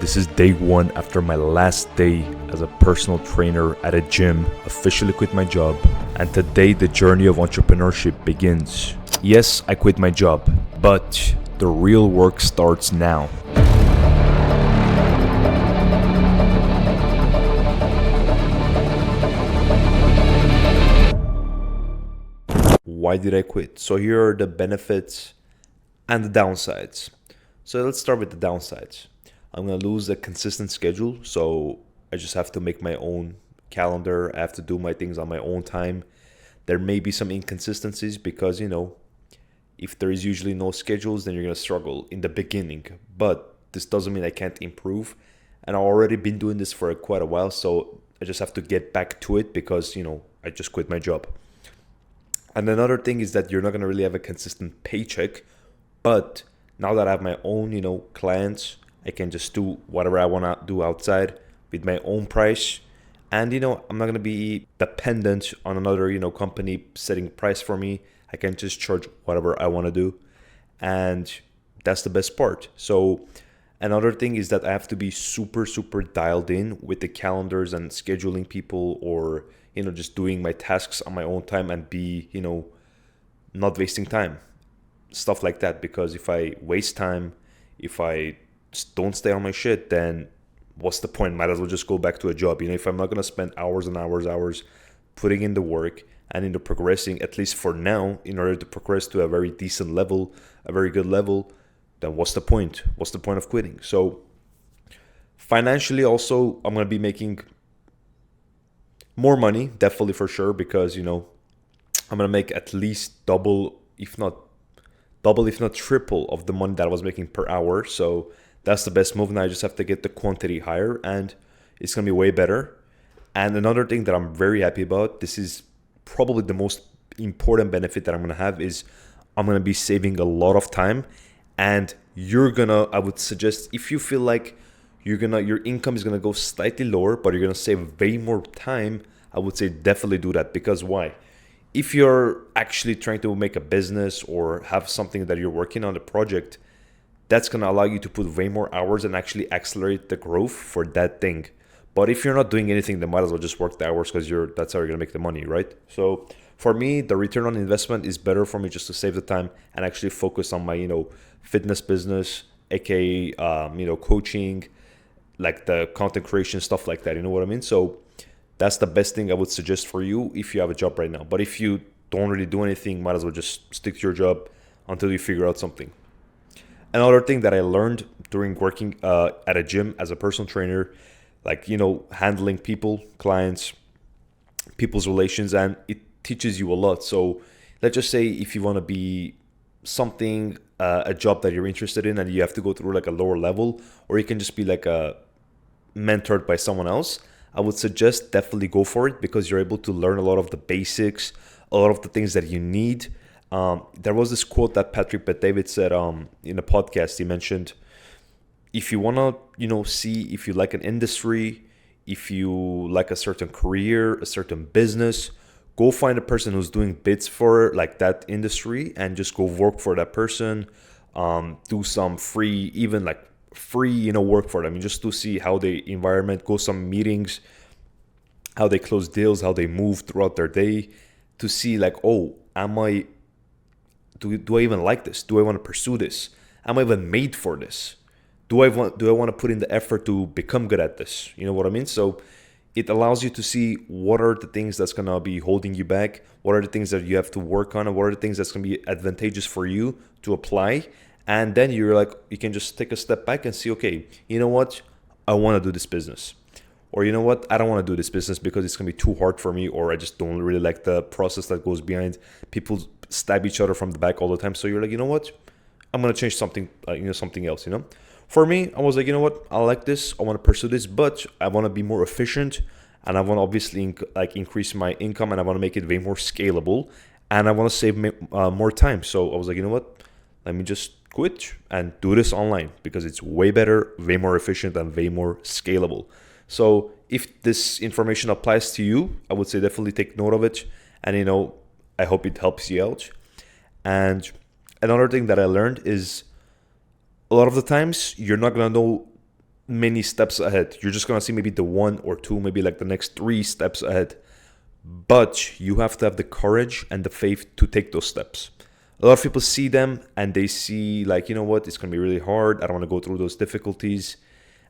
This is day one after my last day as a personal trainer at a gym. Officially quit my job, and today the journey of entrepreneurship begins. Yes, I quit my job, but the real work starts now. Why did I quit? So here are the benefits and the downsides. So let's start with the downsides. I'm going to lose a consistent schedule, so I just have to make my own calendar. I have to do my things on my own time. There may be some inconsistencies because, if there is usually no schedules, then you're going to struggle in the beginning. But this doesn't mean I can't improve. And I've already been doing this for quite a while, so I just have to get back to it because, I just quit my job. And another thing is that you're not going to really have a consistent paycheck. But now that I have my own, clients, I can just do whatever I want to do outside with my own price. And, I'm not going to be dependent on another, company setting price for me. I can just charge whatever I want to do. And that's the best part. So another thing is that I have to be super, super dialed in with the calendars and scheduling people or, just doing my tasks on my own time and be, not wasting time. Stuff like that. Because if I waste time, if I don't stay on my shit, then what's the point? Might as well just go back to a job. If I'm not going to spend hours and hours putting in the work and into progressing, at least for now, in order to progress to a very decent level, a very good level, then what's the point? What's the point of quitting? So financially also, I'm going to be making more money, definitely for sure, because, I'm going to make at least double, if not triple of the money that I was making per hour. So that's the best move. Now I just have to get the quantity higher and it's going to be way better. And another thing that I'm very happy about, this is probably the most important benefit that I'm going to have, is I'm going to be saving a lot of time. And I would suggest, if you feel like your income is going to go slightly lower, but you're going to save way more time, I would say definitely do that. Because why? If you're actually trying to make a business or have something that you're working on, a project, that's going to allow you to put way more hours and actually accelerate the growth for that thing. But if you're not doing anything, then might as well just work the hours because that's how you're going to make the money, right? So for me, the return on investment is better for me just to save the time and actually focus on my, fitness business, aka, coaching, like the content creation, stuff like that. You know what I mean? So that's the best thing I would suggest for you if you have a job right now. But if you don't really do anything, might as well just stick to your job until you figure out something. Another thing that I learned during working at a gym as a personal trainer, like, handling people, clients, people's relations, and it teaches you a lot. So let's just say if you want to be something, a job that you're interested in and you have to go through like a lower level, or you can just be like mentored by someone else, I would suggest definitely go for it because you're able to learn a lot of the basics, a lot of the things that you need. There was this quote that Patrick Bet-David said in a podcast. He mentioned, if you want to, see if you like an industry, if you like a certain career, a certain business, go find a person who's doing bits for like that industry and just go work for that person. Do some free, work for them, just to see how the environment, go some meetings, how they close deals, how they move throughout their day, to see like, do I even like this? Do I want to pursue this? Am I even made for this? Do I want to put in the effort to become good at this? You know what I mean? So it allows you to see what are the things that's going to be holding you back, what are the things that you have to work on, and what are the things that's going to be advantageous for you to apply. And then you can just take a step back and see, okay, you know what? I want to do this business. Or you know what? I don't want to do this business because it's going to be too hard for me, or I just don't really like the process that goes behind. People stab each other from the back all the time. So you're like, you know what? I'm going to change something, something else, For me, I was like, you know what? I like this. I want to pursue this, but I want to be more efficient. And I want to obviously increase my income, and I want to make it way more scalable. And I want to save more time. So I was like, you know what? Let me just quit and do this online because it's way better, way more efficient, and way more scalable. So if this information applies to you, I would say definitely take note of it. And, I hope it helps you out. And another thing that I learned is a lot of the times you're not going to know many steps ahead. You're just gonna see maybe the one or two, maybe like the next 3 steps ahead. But you have to have the courage and the faith to take those steps. A lot of people see them and they see like, you know what, it's gonna be really hard. I don't want to go through those difficulties.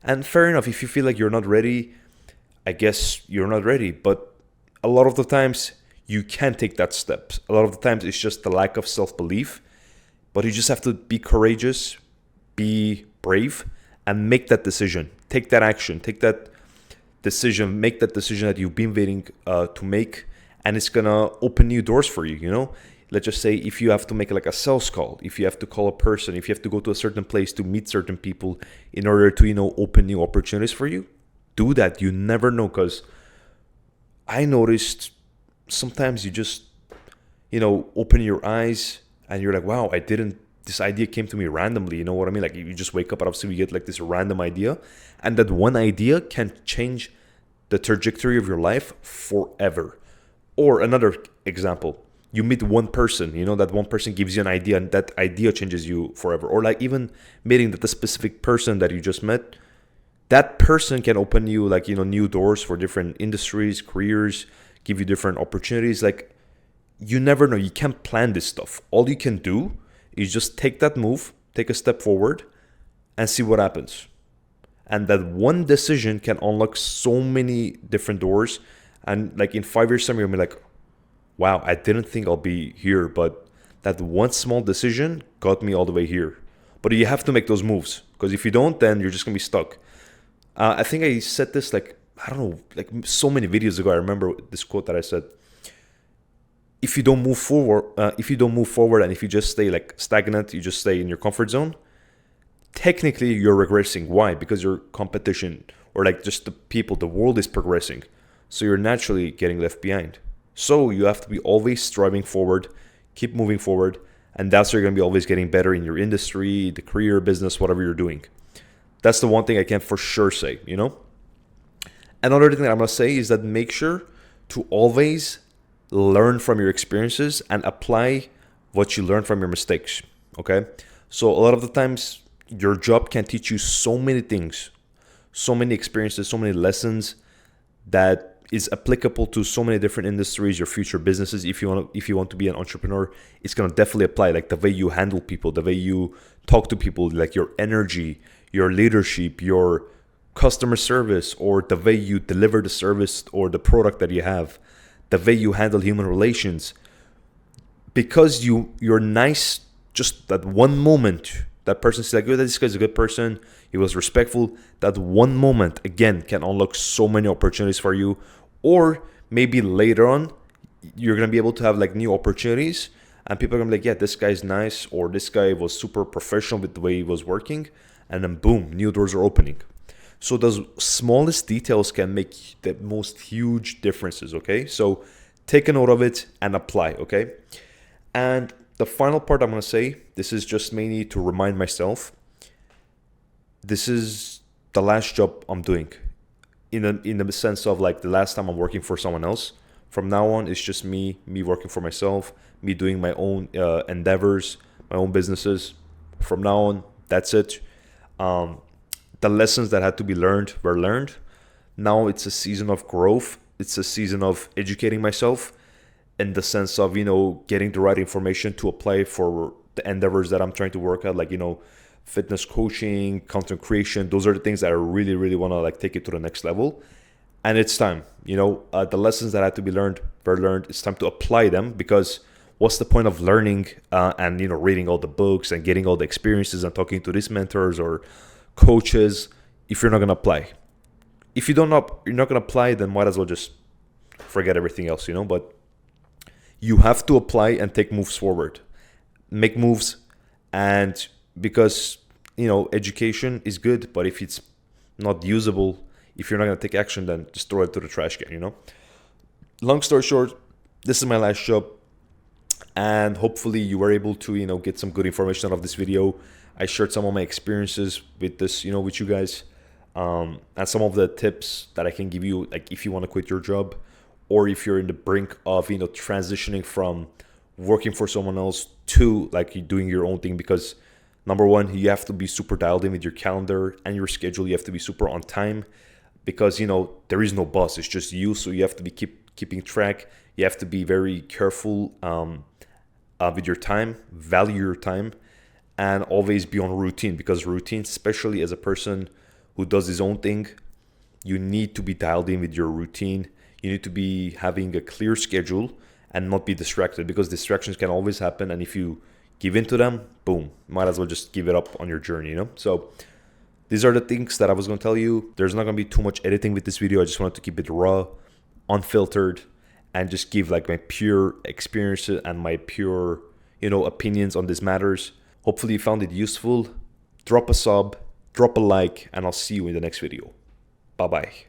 And fair enough, if you feel like you're not ready, I guess you're not ready. But a lot of the times you can take that step. A lot of the times it's just the lack of self-belief. But you just have to be courageous, be brave, and make that decision. Take that action. Take that decision. Make that decision that you've been waiting to make, and it's gonna open new doors for you. You know, let's just say if you have to make like a sales call, if you have to call a person, if you have to go to a certain place to meet certain people in order to open new opportunities for you, do that. You never know, because I noticed sometimes you just open your eyes and you're like, wow, this idea came to me randomly. You know what I mean? Like you just wake up and obviously you get like this random idea, and that one idea can change the trajectory of your life forever. Or another example, you meet one person, that one person gives you an idea and that idea changes you forever. Or like even meeting that the specific person that you just met, that person can open you like, new doors for different industries, careers, give you different opportunities. Like you never know. You can't plan this stuff. All you can do is just take that move, take a step forward, and see what happens. And that one decision can unlock so many different doors. And like in 5 years' time, you'll be like, wow, I didn't think I'll be here, but that one small decision got me all the way here. But you have to make those moves, because if you don't, then you're just gonna be stuck. I think I said this like, I don't know, like so many videos ago. I remember this quote that I said: if you don't move forward, and if you just stay like stagnant, you just stay in your comfort zone, technically you're regressing. Why? Because your competition, or like just the people, the world is progressing. So you're naturally getting left behind. So you have to be always striving forward, keep moving forward, and that's where you're going to be always getting better in your industry, the career, business, whatever you're doing. That's the one thing I can for sure say, Another thing that I'm going to say is that make sure to always learn from your experiences and apply what you learn from your mistakes, okay? So a lot of the times, your job can teach you so many things, so many experiences, so many lessons that is applicable to so many different industries, your future businesses. If you want to be an entrepreneur, it's going to definitely apply. Like the way you handle people, the way you talk to people, like your energy, your leadership, your customer service, or the way you deliver the service or the product that you have, the way you handle human relations. Because you're nice, just that one moment, that person says like, oh, this guy's a good person, he was respectful. That one moment, again, can unlock so many opportunities for you. Or maybe later on, you're going to be able to have like new opportunities, and people are going to be like, yeah, this guy's nice, or this guy was super professional with the way he was working. And then boom, new doors are opening. So those smallest details can make the most huge differences, okay? So take a note of it and apply, okay? And the final part I'm going to say, this is just mainly to remind myself, this is the last job I'm doing. In the sense of like the last time I'm working for someone else. From now on, it's just me working for myself, me doing my own endeavors, my own businesses. From now on, that's it. The lessons that had to be learned were learned. Now it's a season of growth. It's a season of educating myself in the sense of, getting the right information to apply for the endeavors that I'm trying to work at, like, fitness coaching, content creation. Those are the things that I really, really want to like take it to the next level. And it's time, the lessons that had to be learned were learned. It's time to apply them, because what's the point of learning and reading all the books and getting all the experiences and talking to these mentors or coaches if you're not going to apply? If you're not going to apply, then might as well just forget everything else, But you have to apply and take moves forward, make moves. And because education is good, but if it's not usable, if you're not going to take action, then just throw it to the trash can. Long story short, this is my last job, and hopefully you were able to get some good information out of this video. I shared some of my experiences with this, with you guys, and some of the tips that I can give you, like if you want to quit your job, or if you're in the brink of transitioning from working for someone else to like doing your own thing. Because Number one, you have to be super dialed in with your calendar and your schedule. You have to be super on time because, there is no boss. It's just you. So you have to be keeping track. You have to be very careful with your time, value your time, and always be on routine, because routine, especially as a person who does his own thing, you need to be dialed in with your routine. You need to be having a clear schedule and not be distracted, because distractions can always happen. And if you give in to them, boom, might as well just give it up on your journey. So these are the things that I was going to tell you. There's not going to be too much editing with this video. I just wanted to keep it raw, unfiltered, and just give like my pure experiences and my pure, opinions on these matters. Hopefully you found it useful. Drop a sub, drop a like, and I'll see you in the next video. Bye-bye.